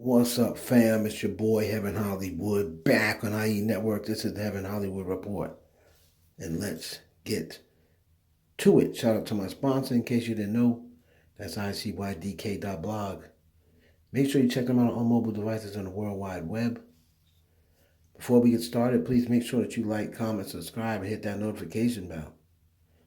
What's up, fam? It's your boy, Heaven Hollywood, back on IE Network. This is the Heaven Hollywood Report. And let's get to it. Shout out to my sponsor, in case you didn't know. That's icydk.blog. Make sure you check them out on all mobile devices on the World Wide Web. Before we get started, please make sure that you like, comment, subscribe, and hit that notification bell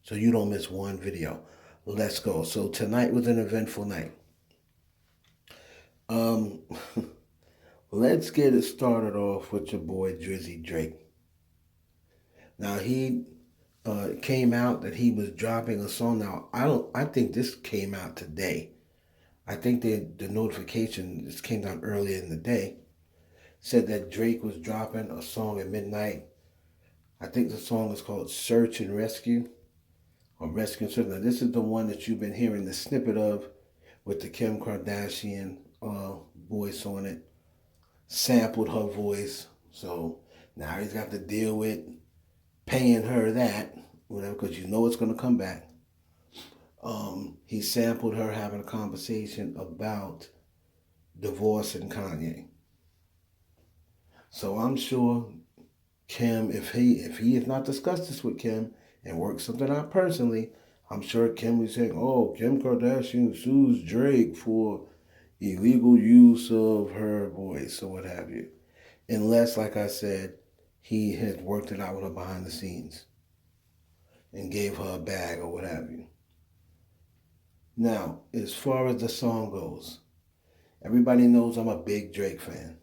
so you don't miss one video. Let's go. So tonight was an eventful night. Let's get it started off with your boy Drizzy Drake. Now he came out that he was dropping a song. Now I think this came out today. I think the notification this came down earlier in the day. Said that Drake was dropping a song at midnight. I think the song is called Search and Rescue or Rescue and Search. Now this is the one that you've been hearing the snippet of with the Kim Kardashian voice on it. Sampled her voice. So now he's got to deal with paying her that, whatever, because you know it's going to come back. He sampled her having a conversation about divorce and Kanye. So I'm sure Kim, if he has not discussed this with Kim and worked something out personally, I'm sure Kim was saying, oh, Kim Kardashian sues Drake for illegal use of her voice or what have you. Unless, like I said, he had worked it out with her behind the scenes and gave her a bag or what have you. Now, as far as the song goes, everybody knows I'm a big Drake fan.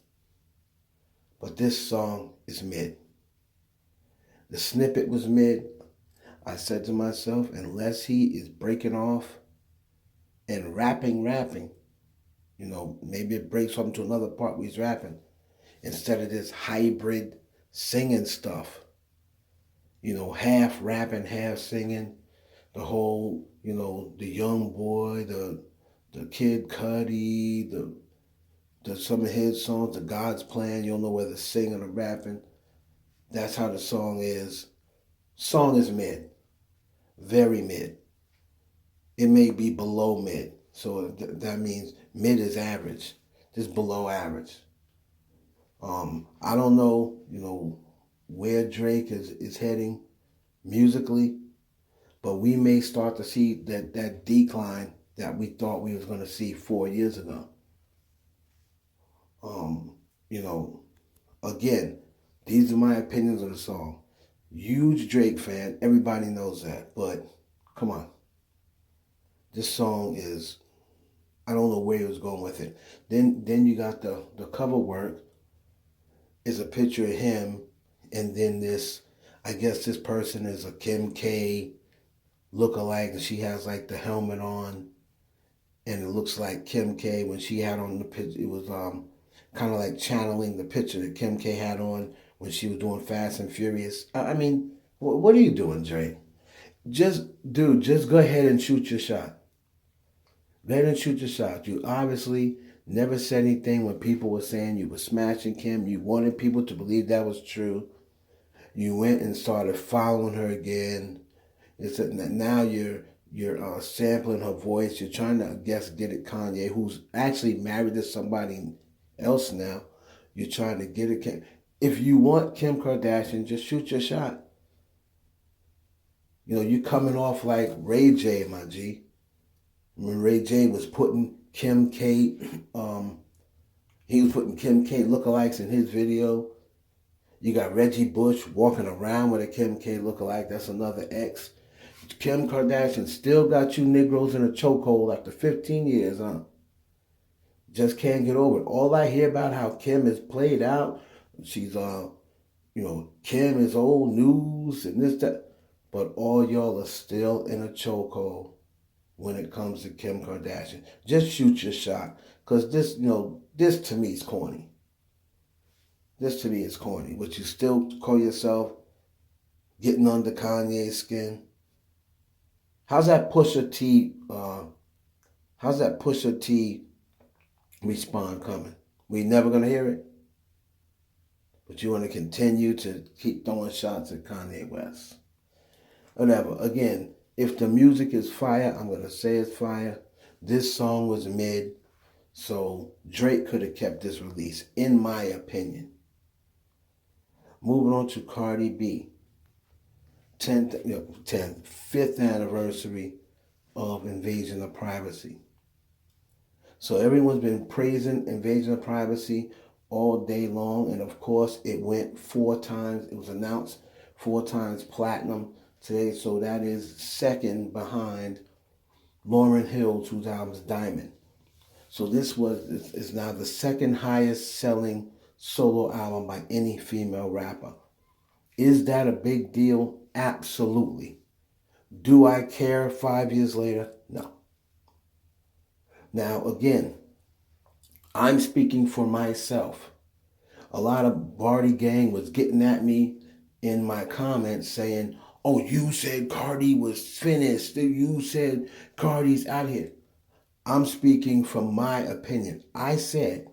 But this song is mid. The snippet was mid. I said to myself, unless he is breaking off and rapping, maybe it breaks up to another part where he's rapping, instead of this hybrid singing stuff. Half rapping, half singing. The whole, the YoungBoy, the Kid Cudi, the some of his songs, the God's Plan, you don't know whether singing or rapping. That's how the song is. Song is mid. Very mid. It may be below mid. So that means mid is average. Just below average. I don't know, where Drake is heading musically, but we may start to see that decline that we thought we was going to see 4 years ago. Again, these are my opinions on the song. Huge Drake fan, everybody knows that, but come on. This song is, I don't know where he was going with it. Then you got the cover work is a picture of him, and then this, I guess this person is a Kim K lookalike, and she has like the helmet on, and it looks like Kim K when she had on the picture. It was kind of like channeling the picture that Kim K had on when she was doing Fast and Furious. I mean, what are you doing, Drake? Just go ahead and shoot your shot. Go ahead and shoot your shot. You obviously never said anything when people were saying you were smashing Kim. You wanted people to believe that was true. You went and started following her again. It's that now you're sampling her voice. You're trying to, I guess, get at Kanye, who's actually married to somebody else now. You're trying to get at Kim. If you want Kim Kardashian, just shoot your shot. You coming off like Ray J, my G. When Ray J was putting Kim K, he was putting Kim K lookalikes in his video. You got Reggie Bush walking around with a Kim K lookalike. That's another ex. Kim Kardashian still got you Negroes in a chokehold after 15 years, huh? Just can't get over it. All I hear about how Kim is played out, she's, Kim is old news and this, that. But all y'all are still in a chokehold when it comes to Kim Kardashian. Just shoot your shot. Because this, this to me is corny. This to me is corny. But you still call yourself getting under Kanye's skin. How's that Pusha T respawn coming? We never gonna hear it? But you want to continue to keep throwing shots at Kanye West. Whatever. Again, if the music is fire, I'm gonna say it's fire. This song was mid. So Drake could have kept this release, in my opinion. Moving on to Cardi B. 5th anniversary of Invasion of Privacy. So everyone's been praising Invasion of Privacy all day long. And of course, it went 4 times. It was announced 4 times platinum today. So that is second behind Lauryn Hill's 2000's Diamond. So this is now the second highest selling solo album by any female rapper. Is that a big deal? Absolutely. Do I care 5 years later? No. Now, again, I'm speaking for myself. A lot of Bardi Gang was getting at me in my comments saying, oh, you said Cardi was finished. You said Cardi's out here. I'm speaking from my opinion. I said,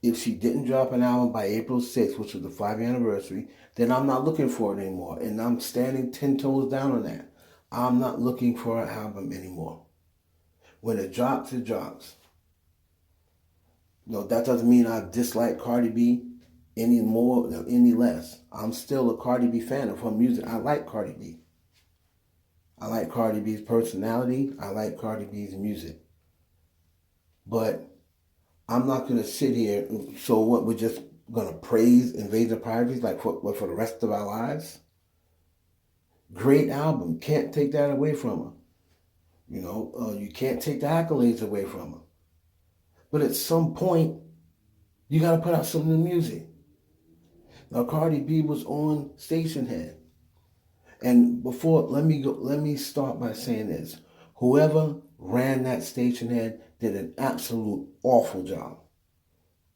if she didn't drop an album by April 6th, which was the 5th anniversary, then I'm not looking for it anymore. And I'm standing 10 toes down on that. I'm not looking for an album anymore. When it drops, it drops. No, that doesn't mean I dislike Cardi B any more or any less. I'm still a Cardi B fan of her music. I like Cardi B. I like Cardi B's personality. I like Cardi B's music. But I'm not going to sit here. So what, we're just going to praise Invasion of Privacy like for the rest of our lives? Great album. Can't take that away from her. You know, you can't take the accolades away from her. But at some point, you got to put out some new music. Now, Cardi B was on Stationhead. And before, let me start by saying this. Whoever ran that Stationhead did an absolute awful job.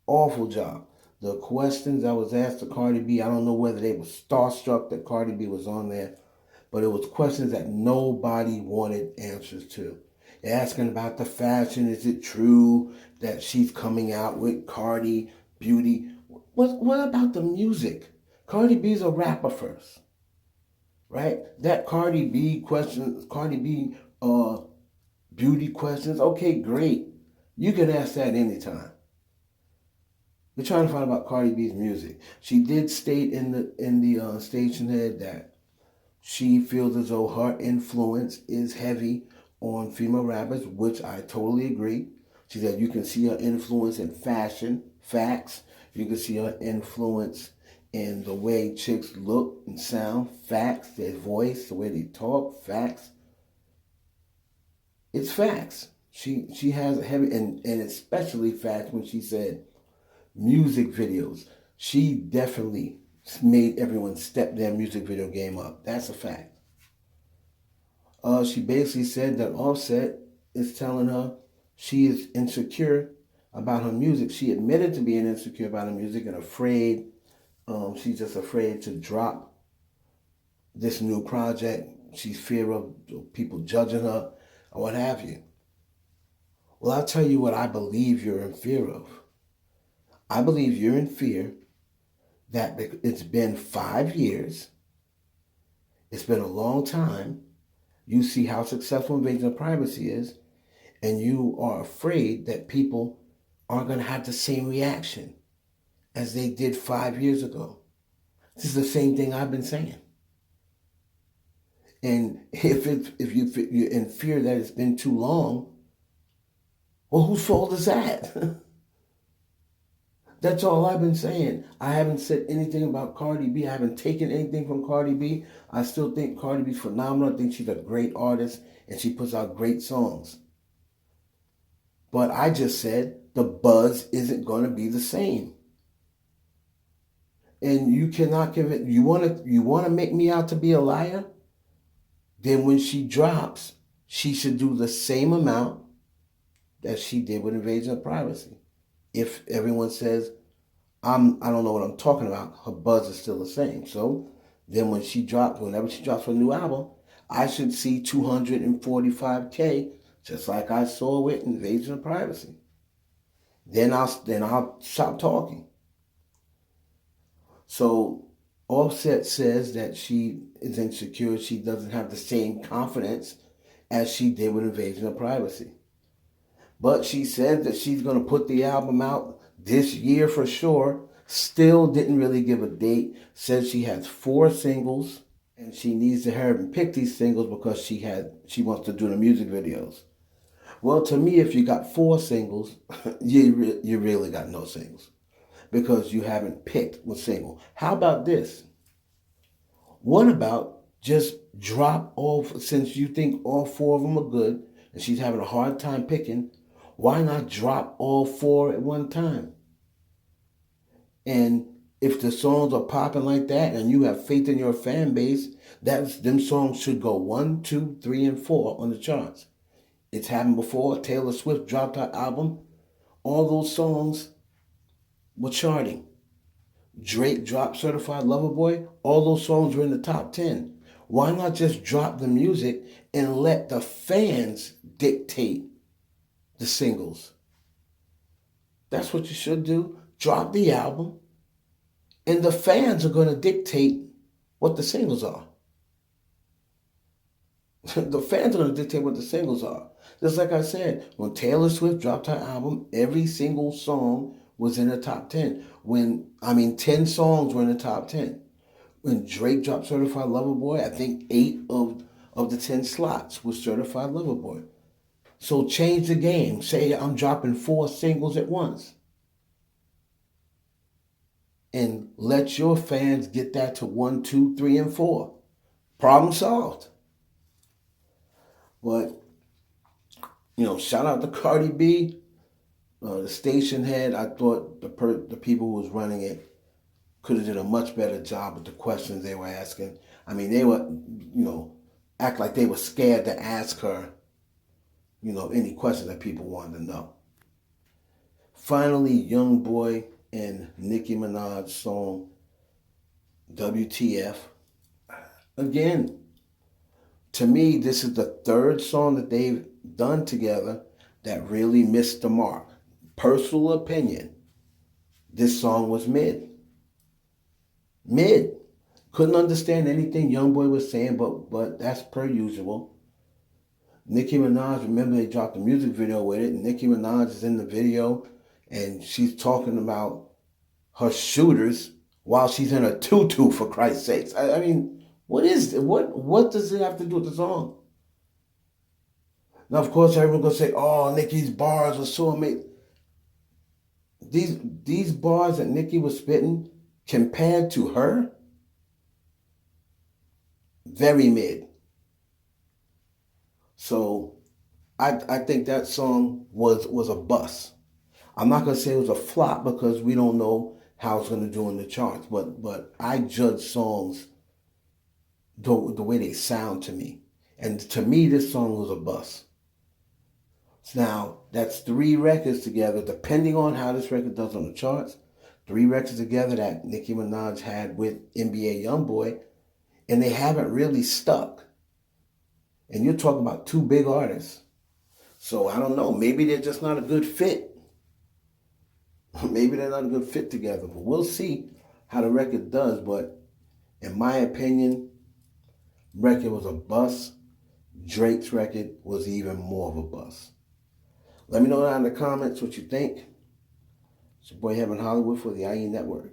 Awful job. The questions I was asked to Cardi B, I don't know whether they were starstruck that Cardi B was on there, but it was questions that nobody wanted answers to. They're asking about the fashion. Is it true that she's coming out with Cardi Beauty? What about the music? Cardi B's a rapper first, right? That Cardi B beauty questions, okay, great. You can ask that anytime. We're trying to find out about Cardi B's music. She did state in the Stationhead that she feels as though her influence is heavy on female rappers, which I totally agree. She said you can see her influence in fashion, facts. You can see her influence in the way chicks look and sound, facts. Their voice, the way they talk, facts. It's facts. She has a heavy, and especially facts when she said music videos. She definitely made everyone step their music video game up. That's a fact. She basically said that Offset is telling her she is insecure about her music. She admitted to being insecure about her music and afraid. She's just afraid to drop this new project. She's fear of people judging her or what have you. Well, I'll tell you what I believe you're in fear of. I believe you're in fear that it's been 5 years. It's been a long time. You see how successful Invasion of Privacy is, and you are afraid that people aren't going to have the same reaction as they did 5 years ago. This is the same thing I've been saying. And if you're in fear that it's been too long, well, whose fault is that? That's all I've been saying. I haven't said anything about Cardi B. I haven't taken anything from Cardi B. I still think Cardi B's phenomenal. I think she's a great artist and she puts out great songs. But I just said the buzz isn't going to be the same. And you cannot give it. You want to make me out to be a liar? Then when she drops, she should do the same amount that she did with Invasion of Privacy. If everyone says, I don't know what I'm talking about, her buzz is still the same. So then whenever she drops her new album, I should see 245K, just like I saw with Invasion of Privacy. Then I'll stop talking. So Offset says that she is insecure. She doesn't have the same confidence as she did with Invasion of Privacy. But she said that she's going to put the album out this year for sure. Still didn't really give a date. Said she has 4 singles and she needs to hurry and pick these singles because she wants to do the music videos. Well, to me, if you got 4 singles, you really got no singles because you haven't picked what single. How about this? What about just drop off, since you think all 4 of them are good and she's having a hard time picking, why not drop all 4 at one time? And if the songs are popping like that and you have faith in your fan base, them songs should go 1, 2, 3, and 4 on the charts. It's happened before. Taylor Swift dropped her album. All those songs were charting. Drake dropped Certified Lover Boy. All those songs were in the top 10. Why not just drop the music and let the fans dictate the singles? That's what you should do. Drop the album, and the fans are going to dictate what the singles are. The fans are going to dictate what the singles are. Just like I said, when Taylor Swift dropped her album, every single song was in the top 10. 10 songs were in the top 10. When Drake dropped Certified Lover Boy, I think 8 of the 10 slots was Certified Lover Boy. So change the game. Say I'm dropping 4 singles at once. And let your fans get that to 1, 2, 3, and 4. Problem solved. But, shout out to Cardi B, the Stationhead. I thought the people who was running it could have did a much better job with the questions they were asking. They were, act like they were scared to ask her, any questions that people wanted to know. Finally, YoungBoy and Nicki Minaj song, WTF. Again, to me, this is the 3rd song that they've done together that really missed the mark. Personal opinion, this song was mid. Couldn't understand anything YoungBoy was saying, but that's per usual. Nicki Minaj, remember they dropped a music video with it, and Nicki Minaj is in the video, and she's talking about her shooters while she's in a tutu, for Christ's sakes. What does it have to do with the song? Now, of course, everyone's going to say, oh, Nicki's bars were so amazing. These bars that Nicki was spitting, compared to her, very mid. So I think that song was a bust. I'm not going to say it was a flop because we don't know how it's going to do in the charts, but I judge songs the way they sound to me. And to me, this song was a bust. Now, that's 3 records together, depending on how this record does on the charts. 3 records together that Nicki Minaj had with N.B.A. YoungBoy, and they haven't really stuck. And you're talking about 2 big artists. So I don't know, maybe they're just not a good fit. Maybe they're not a good fit together, but we'll see how the record does. But in my opinion, record was a bust. Drake's record was even more of a bust. Let me know down in the comments what you think. It's your boy Heaven Hollywood for the IE Network.